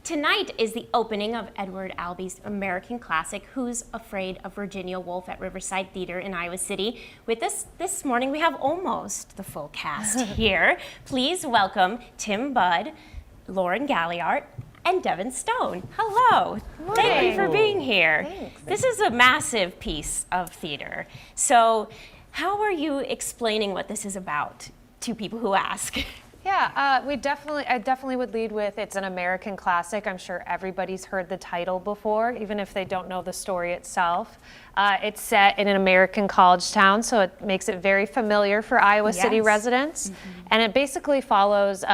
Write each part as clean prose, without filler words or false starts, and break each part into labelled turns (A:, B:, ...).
A: Tonight is the opening of Edward Albee's American classic, Who's Afraid of Virginia Woolf, at Riverside Theater in Iowa City. With us this morning, we have almost the full cast here. Please welcome Tim Budd, Lauren Galliard, and Devin Stone. Hello. Thank you for being here.
B: Thanks.
A: This is a massive piece of theater. So how are you explaining what this is about to people who ask?
B: Yeah, I definitely would lead with it's an American classic. I'm sure everybody's heard the title before, even if they don't know the story itself. It's set in an American college town, so it makes it very familiar for Iowa City residents. And it basically follows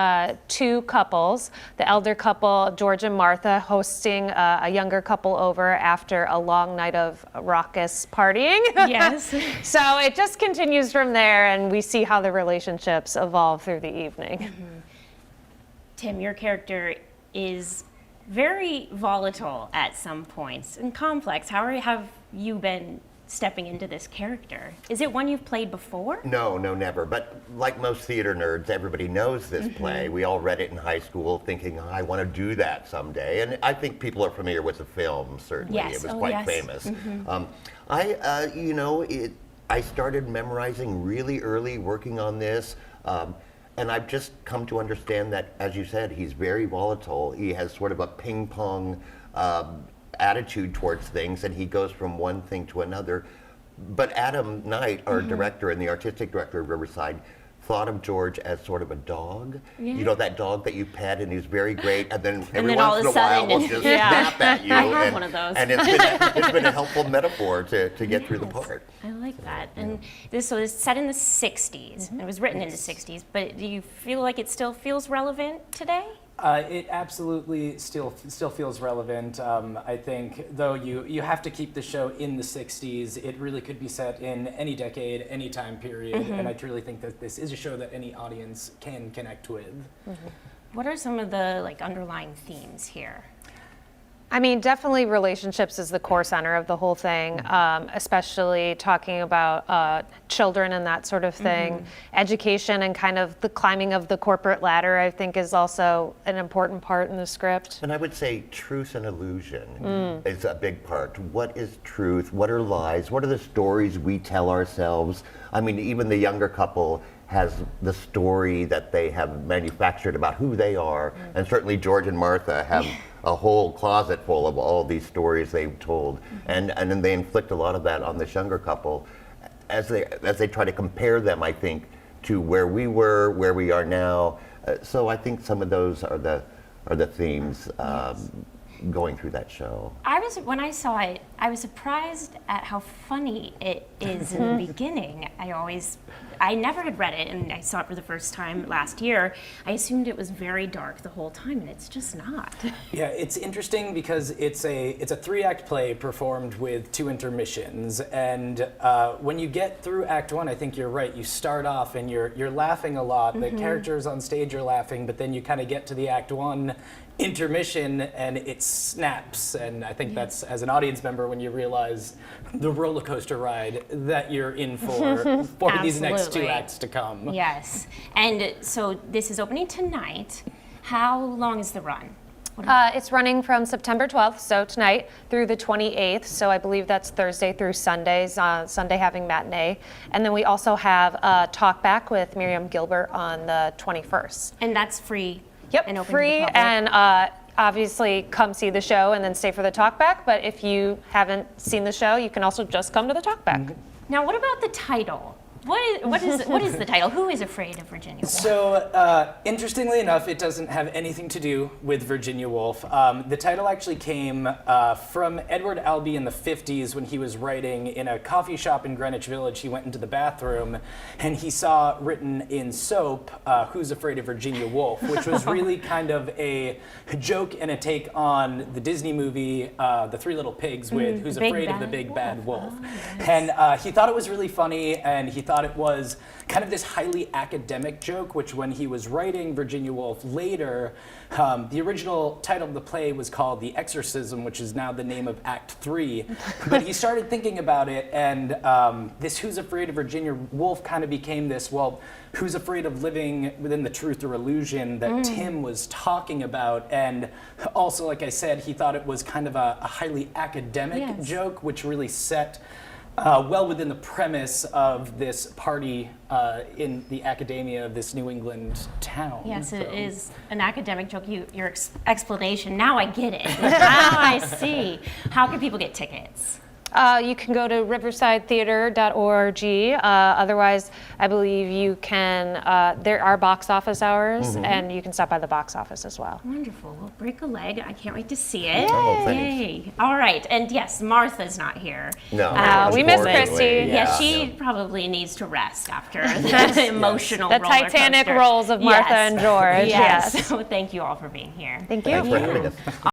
B: two couples, the elder couple, George and Martha, hosting a younger couple over after a long night of raucous partying.
A: Yes.
B: So it just continues from there, and we see how the relationships evolve through the evening.
A: Tim, your character is very volatile at some points and complex. How have you been stepping into this character? Is it one you've played before?
C: No, never. But like most theater nerds, everybody knows this play. We all read it in high school thinking, I want to do that someday. And I think people are familiar with the film, certainly.
A: Yes.
C: It was quite famous. I started memorizing really early, working on this. And I've just come to understand that, as you said, he's very volatile. He has sort of a ping pong attitude towards things, and he goes from one thing to another. But Adam Knight, our director and the artistic director of Riverside, thought of George as sort of a dog.
A: Yeah.
C: You know, that dog that you pet and he's very great, and then every
A: then all
C: once in
A: of
C: a
A: a
C: while
A: sudden
C: will just snap at you.
A: I have one of those.
C: And it's been a helpful metaphor to get through the part.
A: I like that. And so it's set in the 60s, and it was written in the 60s, but do you feel like it still feels relevant today?
D: It absolutely still feels relevant. I think, though, you have to keep the show in the 60s. It really could be set in any decade, any time period, and I truly think that this is a show that any audience can connect with.
A: What are some of the underlying themes here?
B: I mean, definitely relationships is the core center of the whole thing, especially talking about children and that sort of thing. Education and kind of the climbing of the corporate ladder, I think, is also an important part in the script.
C: And I would say truth and illusion is a big part. What is truth? What are lies? What are the stories we tell ourselves? I mean, even the younger couple has the story that they have manufactured about who they are. And certainly George and Martha have a whole closet full of all these stories they've told. And then they inflict a lot of that on this younger couple as they try to compare them, I think, to where we were, where we are now. So I think some of those are the themes going through that show.
A: When I saw it, I was surprised at how funny it is in the beginning. I never had read it, and I saw it for the first time last year. I assumed it was very dark the whole time, and it's just not.
D: Yeah, it's interesting because it's a 3-act play performed with 2 intermissions, and when you get through Act 1, I think you're right. You start off and you're laughing a lot. The characters on stage are laughing, but then you kind of get to the Act 1 intermission and it snaps, and I think that's, as an audience member, when you realize the roller coaster ride that you're in for these next 2 acts to come.
A: Yes, and so this is opening tonight. How long is the run?
B: It's running from September 12th, so tonight, through the 28th, so I believe that's Thursday through Sundays, Sunday having matinee. And then we also have a talk back with Miriam Gilbert on the 21st.
A: And that's free?
B: Yep,
A: and open
B: free,
A: to the public?
B: and obviously come see the show and then stay for the talkback. But if you haven't seen the show, you can also just come to the talkback.
A: Now, what about the title? What is the title? Who is afraid of Virginia Woolf?
D: So, interestingly enough, it doesn't have anything to do with Virginia Woolf. The title actually came from Edward Albee in the 50s when he was writing in a coffee shop in Greenwich Village. He went into the bathroom and he saw written in soap, Who's Afraid of Virginia Woolf, which was really kind of a joke and a take on the Disney movie, The Three Little Pigs, with Who's Afraid of the Big Bad Wolf.
A: Oh, yes.
D: And he thought it was really funny, and he thought thought it was kind of this highly academic joke, which when he was writing Virginia Woolf later, the original title of the play was called The Exorcism, which is now the name of Act 3. But he started thinking about it, and this Who's Afraid of Virginia Woolf kind of became this, well, who's afraid of living within the truth or illusion that Tim was talking about. And also, like I said, he thought it was kind of a highly academic joke, which really set well within the premise of this party in the academia of this New England town.
A: Yes, it is an academic joke. Your explanation, now I get it. Now I see. How can people get tickets?
B: You can go to riversidetheater.org. Otherwise, I believe you can, there are box office hours, and you can stop by the box office as well.
A: Wonderful. Well, break a leg. I can't wait to see it.
C: Oh, thanks.
A: Yay. All right. And yes, Martha's not here.
C: No.
B: we miss
C: unfortunately,
B: Christy.
A: Yeah, she probably needs to rest after the emotional
B: The
A: roller
B: Titanic
A: coaster.
B: roles of Martha and George.
A: Yes. So thank you all for being here.
B: Thank you.
C: Thanks for having us.